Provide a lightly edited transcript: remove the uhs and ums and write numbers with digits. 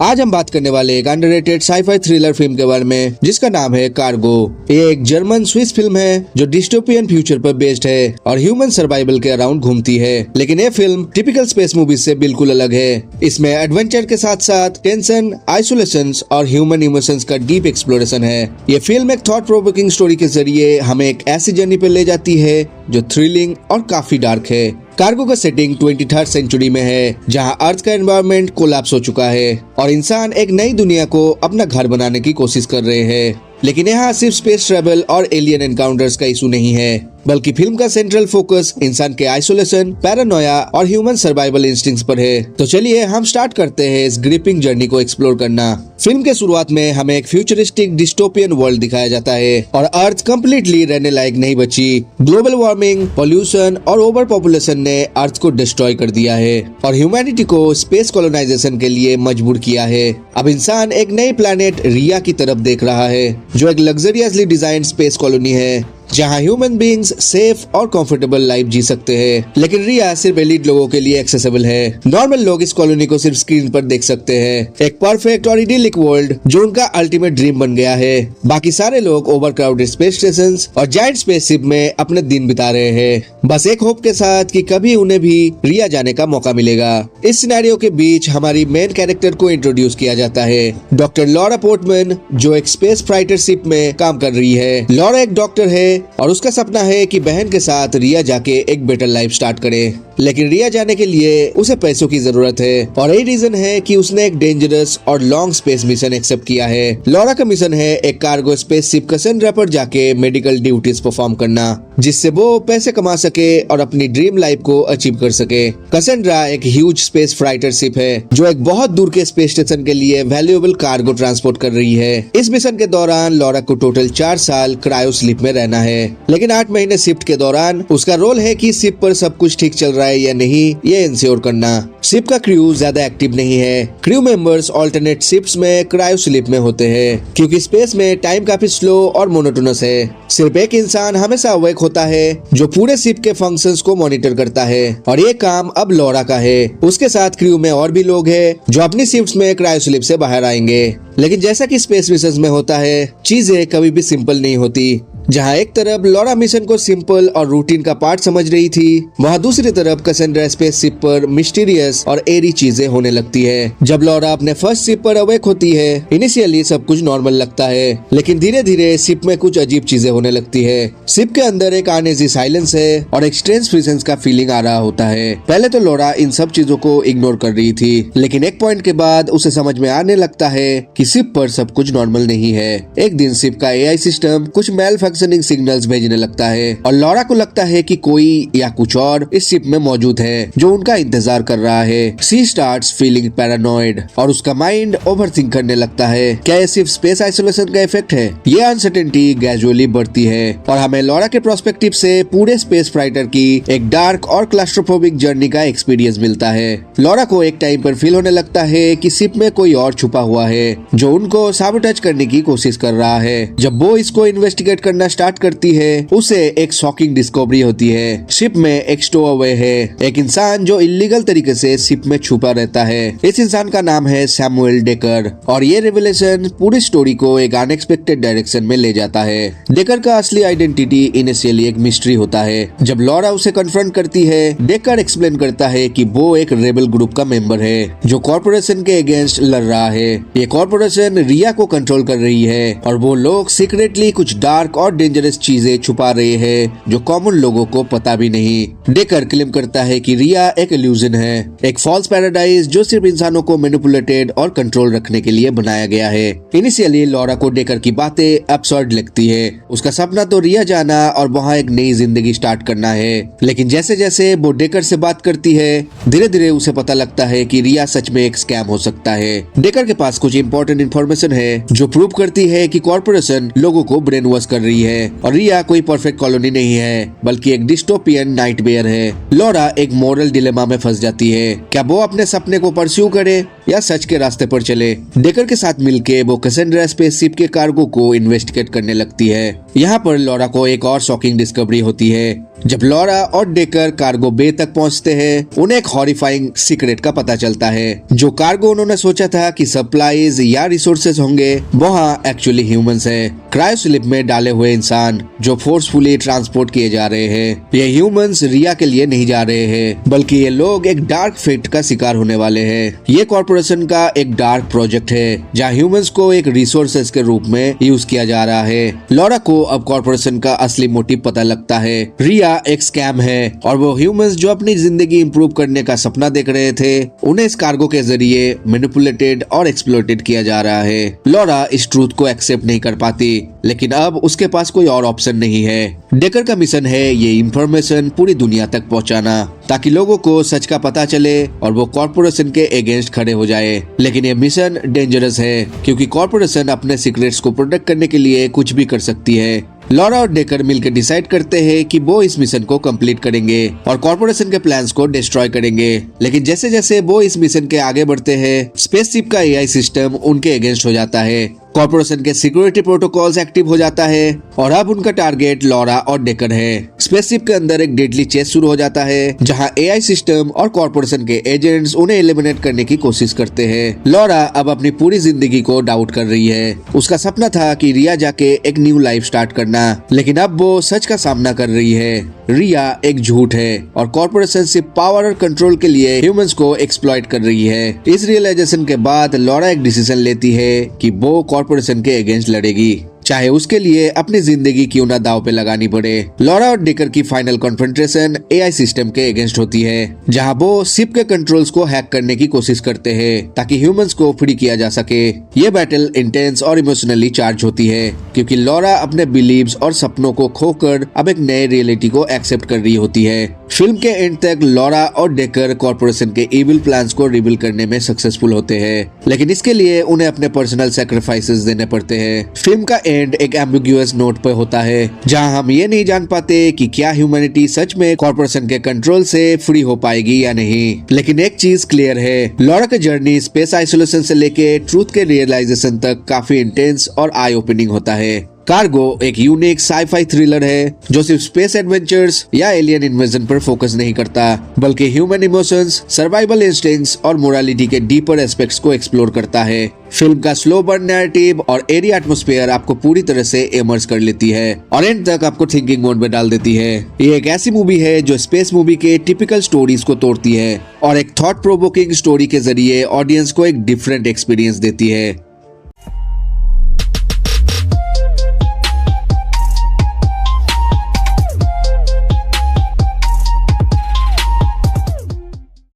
आज हम बात करने वाले एक अंडररेटेड साईफाई थ्रिलर फिल्म के बारे में जिसका नाम है कार्गो। ये एक जर्मन स्विस फिल्म है जो डिस्टोपियन फ्यूचर पर बेस्ड है और ह्यूमन सर्वाइवल के अराउंड घूमती है। लेकिन ये फिल्म टिपिकल स्पेस मूवीज से बिल्कुल अलग है। इसमें एडवेंचर के साथ साथ टेंशन, आइसोलेशन और ह्यूमन इमोशंस का डीप एक्सप्लोरेशन है। ये फिल्म एक थॉट प्रोवोकिंग स्टोरी के जरिए हमें एक ऐसी जर्नी पर ले जाती है जो थ्रिलिंग और काफी डार्क है। कार्गो का सेटिंग 23rd सेंचुरी में है, जहां अर्थ का एनवायरनमेंट कोलैप्स हो चुका है और इंसान एक नई दुनिया को अपना घर बनाने की कोशिश कर रहे हैं। लेकिन यहाँ सिर्फ स्पेस ट्रेवल और एलियन एनकाउंटर्स का इशू नहीं है, बल्कि फिल्म का सेंट्रल फोकस इंसान के आइसोलेशन, पैरानोया और ह्यूमन सर्वाइवल इंस्टिंक्ट्स पर है। तो चलिए हम स्टार्ट करते हैं इस ग्रिपिंग जर्नी को एक्सप्लोर करना। फिल्म के शुरुआत में हमें एक फ्यूचरिस्टिक डिस्टोपियन वर्ल्ड दिखाया जाता है और अर्थ कम्प्लीटली रहने लायक नहीं बची। ग्लोबल वार्मिंग, पॉल्यूशन और ओवर पॉपुलेशन ने अर्थ को डिस्ट्रॉय कर दिया है और ह्यूमैनिटी को स्पेस कॉलोनाइजेशन के लिए मजबूर किया है। अब इंसान एक नई प्लैनेट रिया की तरफ देख रहा है, जो एक लग्जरियसली डिजाइंड स्पेस कॉलोनी है जहां ह्यूमन बीइंग्स सेफ और कंफर्टेबल लाइफ जी सकते हैं। लेकिन रिया सिर्फ एलीट लोगों के लिए एक्सेसिबल है। नॉर्मल लोग इस कॉलोनी को सिर्फ स्क्रीन पर देख सकते हैं, एक परफेक्ट और इडिलिक वर्ल्ड जो उनका अल्टीमेट ड्रीम बन गया है। बाकी सारे लोग ओवरक्राउडेड स्पेस स्टेशंस और जायंट स्पेसशिप में अपने दिन बिता रहे हैं, बस एक होप के साथ कि कभी उन्हें भी रिया जाने का मौका मिलेगा। इस सिनेरियो के बीच हमारी मेन कैरेक्टर को इंट्रोड्यूस किया जाता है, डॉक्टर लॉरा पोर्टमैन, जो एक स्पेस फाइटर शिप में काम कर रही है। लॉरा एक डॉक्टर है और उसका सपना है कि बहन के साथ रिया जाके एक बेटर लाइफ स्टार्ट करे। लेकिन रिया जाने के लिए उसे पैसों की जरूरत है और यही रीजन है कि उसने एक डेंजरस और लॉन्ग स्पेस मिशन एक्सेप्ट किया है। लॉरा का मिशन है एक कार्गो स्पेसशिप कैसेंड्रा पर जाके मेडिकल ड्यूटीज परफॉर्म करना, जिससे वो पैसे कमा सके और अपनी ड्रीम लाइफ को अचीव कर सके। कैसेंड्रा एक ह्यूज स्पेस फाइटर शिप है जो एक बहुत दूर के स्पेस स्टेशन के लिए वैल्यूएबल कार्गो ट्रांसपोर्ट कर रही है। इस मिशन के दौरान लॉरा को टोटल 4 साल क्रायो स्लीप में रहना है, लेकिन 8 महीने शिफ्ट के दौरान उसका रोल है कि शिप पर सब कुछ ठीक चल रहा है या नहीं, ये इंश्योर करना। शिप का क्रू ज्यादा एक्टिव नहीं है। क्रू मेंबर्स ऑल्टरनेट शिप्स में क्रायो स्लीप में होते हैं क्योंकि स्पेस में टाइम काफी स्लो और मोनोटोनस है। सिर्फ एक इंसान हमेशा अवेक होता है जो पूरे शिप के फंक्शंस को मॉनिटर करता है और ये काम अब लॉरा का है। उसके साथ क्रू में और भी लोग हैं जो अपनी शिफ्ट्स में क्रायो स्लीप से बाहर आएंगे। लेकिन जैसा कि स्पेस मिशंस में होता है, चीजें कभी भी सिंपल नहीं होती। जहां एक तरफ लॉरा मिशन को सिंपल और रूटीन का पार्ट समझ रही थी, वहां दूसरी तरफ कैसेंड्रा स्पेसशिप पर मिस्टीरियस और एरी चीजें होने लगती है। जब लॉरा अपने फर्स्ट शिप पर अवेक होती है, इनिशियली सब कुछ नॉर्मल लगता है, लेकिन धीरे धीरे शिप में कुछ अजीब चीजें होने लगती है। शिप के अंदर एक अनईजी साइलेंस है और एक स्ट्रेंज प्रेजेंस का फीलिंग आ रहा होता है। पहले तो लॉरा इन सब चीजों को इग्नोर कर रही थी, लेकिन एक पॉइंट के बाद उसे समझ में आने लगता है कि शिप पर सब कुछ नॉर्मल नहीं है। एक दिन शिप का एआई सिस्टम कुछ सिग्नल्स भेजने लगता है और लॉरा को लगता है कि कोई या कुछ और इस शिप में मौजूद है जो उनका इंतजार कर रहा है। शी स्टार्ट्स फीलिंग पैरानॉइड और उसका माइंड ओवरथिंक करने लगता है। क्या ये सिर्फ स्पेस आइसोलेशन का इफेक्ट है? ये अनसर्टेनिटी ग्रेजुअली बढ़ती है और हमें लॉरा के प्रोस्पेक्टिव से पूरे स्पेस फाइटर की एक डार्क और क्लास्ट्रोफोबिक जर्नी का एक्सपीरियंस मिलता है। लॉरा को एक टाइम पर फील होने लगता है कि शिप में कोई और छुपा हुआ है जो उनको साबोटेज करने की कोशिश कर रहा है। जब वो इसको इन्वेस्टिगेट करना स्टार्ट करती है, उसे एक शॉकिंग डिस्कवरी होती है। शिप में एक स्टोअवे है, एक इंसान जो इलीगल तरीके से शिप में छुपा रहता है। इस इंसान का नाम है सैमुअल डेकर और ये रिविलेशन पूरी स्टोरी को एक अनएक्सपेक्टेड डायरेक्शन में ले जाता है। डेकर का असली आइडेंटिटी इनिशियली एक मिस्ट्री होता है। जब लॉरा उसे कन्फ्रंट करती है, डेकर एक्सप्लेन करता है कि वो एक रेबल ग्रुप का मेंबर है जो कॉर्पोरेशन के अगेंस्ट लड़ रहा है। ये कॉर्पोरेशन रिया को कंट्रोल कर रही है और वो लोग सीक्रेटली कुछ डार्क और डेंजरस चीजें छुपा रहे हैं जो कॉमन लोगों को पता भी नहीं। डेकर क्लेम करता है कि रिया एक इल्यूजन है, एक फॉल्स पैराडाइज जो सिर्फ इंसानों को मैनिपुलेटेड और कंट्रोल रखने के लिए बनाया गया है। इनिशियली लॉरा को डेकर की बातें अब्सर्ड लगती है। उसका सपना तो रिया जाना और वहाँ एक नई जिंदगी स्टार्ट करना है, लेकिन जैसे जैसे वो डेकर से बात करती है, धीरे धीरे उसे पता लगता है कि रिया सच में एक स्कैम हो सकता है। डेकर के पास कुछ इंपॉर्टेंट इन्फॉर्मेशन है जो प्रूव करती है कि कॉर्पोरेशन लोगों को ब्रेन वॉश कर रही है और रिया कोई परफेक्ट कॉलोनी नहीं है, बल्कि एक डिस्टोपियन नाइटमेयर है। लॉरा एक मॉरल डिलेमा में फंस जाती है। क्या वो अपने सपने को परस्यू करे या सच के रास्ते पर चले? डेकर के साथ मिलके वो कैसेंड्रा स्पेसशिप के कार्गो को इन्वेस्टिगेट करने लगती है। यहाँ पर लॉरा को एक और शॉकिंग डिस्कवरी होती है। जब लॉरा और डेकर कार्गो बे तक पहुंचते हैं, उन्हें एक हॉरिफाइंग सीक्रेट का पता चलता है। जो कार्गो उन्होंने सोचा था कि सप्लाईज या रिसोर्सेज होंगे, वहाँ एक्चुअली ह्यूमंस है। क्रायोस्लिप में डाले हुए इंसान जो फोर्सफुली ट्रांसपोर्ट किए जा रहे हैं। ये ह्यूमंस रिया के लिए नहीं जा रहे हैं, बल्कि ये लोग एक डार्क फेट का शिकार होने वाले हैं। ये कॉर्पोरेशन का एक डार्क प्रोजेक्ट है, जहाँ ह्यूमंस को एक रिसोर्सेज के रूप में यूज किया जा रहा है। लॉरा को अब कॉर्पोरेशन का असली मोटिव पता लगता है। रिया एक स्कैम है और वो ह्यूमंस जो अपनी जिंदगी इंप्रूव करने का सपना देख रहे थे, उन्हें इस कार्गो के जरिए मैनिपुलेटेड और एक्सप्लॉइटेड किया जा रहा है। लॉरा इस ट्रूथ को एक्सेप्ट नहीं कर पाती, लेकिन अब उसके पास कोई और ऑप्शन नहीं है। डेकर का मिशन है ये इंफॉर्मेशन पूरी दुनिया तक पहुंचाना, ताकि लोगों को सच का पता चले और वो कॉर्पोरेशन के अगेंस्ट खड़े हो जाए। लेकिन ये मिशन डेंजरस है, क्योंकि कॉर्पोरेशन अपने सीक्रेट्स को प्रोटेक्ट करने के लिए कुछ भी कर सकती है। लॉरा और डेकर मिलकर डिसाइड करते हैं कि वो इस मिशन को कंप्लीट करेंगे और कॉर्पोरेशन के प्लान्स को डिस्ट्रॉय करेंगे। लेकिन जैसे जैसे वो इस मिशन के आगे बढ़ते हैं, स्पेसशिप का एआई सिस्टम उनके अगेंस्ट हो जाता है। कॉर्पोरेशन के सिक्योरिटी प्रोटोकॉल्स एक्टिव हो जाता है और अब उनका टारगेट लॉरा और डेकर है। स्पेसशिप के अंदर एक डेडली चेस शुरू हो जाता है, जहां एआई सिस्टम और कॉर्पोरेशन के एजेंट्स उन्हें एलिमिनेट करने की कोशिश करते हैं। लॉरा अब अपनी पूरी जिंदगी को डाउट कर रही है। उसका सपना था कि रिया जाके एक न्यू लाइफ स्टार्ट करना, लेकिन अब वो सच का सामना कर रही है। रिया एक झूठ है और कॉर्पोरेशन सिर्फ पावर और कंट्रोल के लिए ह्यूमंस को एक्सप्लॉइट कर रही है। इस रियलाइजेशन के बाद लॉरा एक डिसीजन लेती है कि वो कॉर्पोरेशन के अगेंस्ट लड़ेगी, चाहे उसके लिए अपनी जिंदगी क्यों ना दांव पे लगानी पड़े। लॉरा और डेकर की फाइनल कॉन्फ्रंटेशन एआई सिस्टम के अगेंस्ट होती है, जहां वो शिप के कंट्रोल्स को हैक करने की कोशिश करते हैं ताकि ह्यूमंस को फ्री किया जा सके। ये बैटल इंटेंस और इमोशनली चार्ज होती है, क्योंकि लॉरा अपने बिलीव्स और सपनों को खोकर अब एक नए रियलिटी को एक्सेप्ट कर रही होती है। फिल्म के एंड तक लॉरा और डेकर कॉर्पोरेशन के इविल प्लान्स को रिवील करने में सक्सेसफुल होते हैं, लेकिन इसके लिए उन्हें अपने पर्सनल सैक्रिफाइसेस देने पड़ते हैं। फिल्म का एंड एक एम्बिगुअस नोट पर होता है, जहां हम ये नहीं जान पाते कि क्या ह्यूमैनिटी सच में कॉर्पोरेशन के कंट्रोल से फ्री हो पाएगी या नहीं। लेकिन एक चीज क्लियर है, लॉरा की जर्नी स्पेस आइसोलेशन से लेके ट्रूथ के रियलाइजेशन तक काफी इंटेंस और आई ओपनिंग होता है। कार्गो एक यूनिक साई-फाई थ्रिलर है जो सिर्फ स्पेस एडवेंचर्स या एलियन इन्वेजन पर फोकस नहीं करता, बल्कि ह्यूमन इमोशंस, सर्वाइवल इंस्टिंक्ट्स और मोरालिटी के डीपर एस्पेक्ट्स को एक्सप्लोर करता है। फिल्म का स्लो बर्न नैरेटिव और एरी एटमॉस्फेयर आपको पूरी तरह से इमर्स कर लेती है और एंड तक आपको थिंकिंग मोड में डाल देती है। ये एक ऐसी मूवी है जो स्पेस मूवी के टिपिकल स्टोरीज को तोड़ती है और एक थॉट प्रोवोकिंग स्टोरी के जरिए ऑडियंस को एक डिफरेंट एक्सपीरियंस देती है।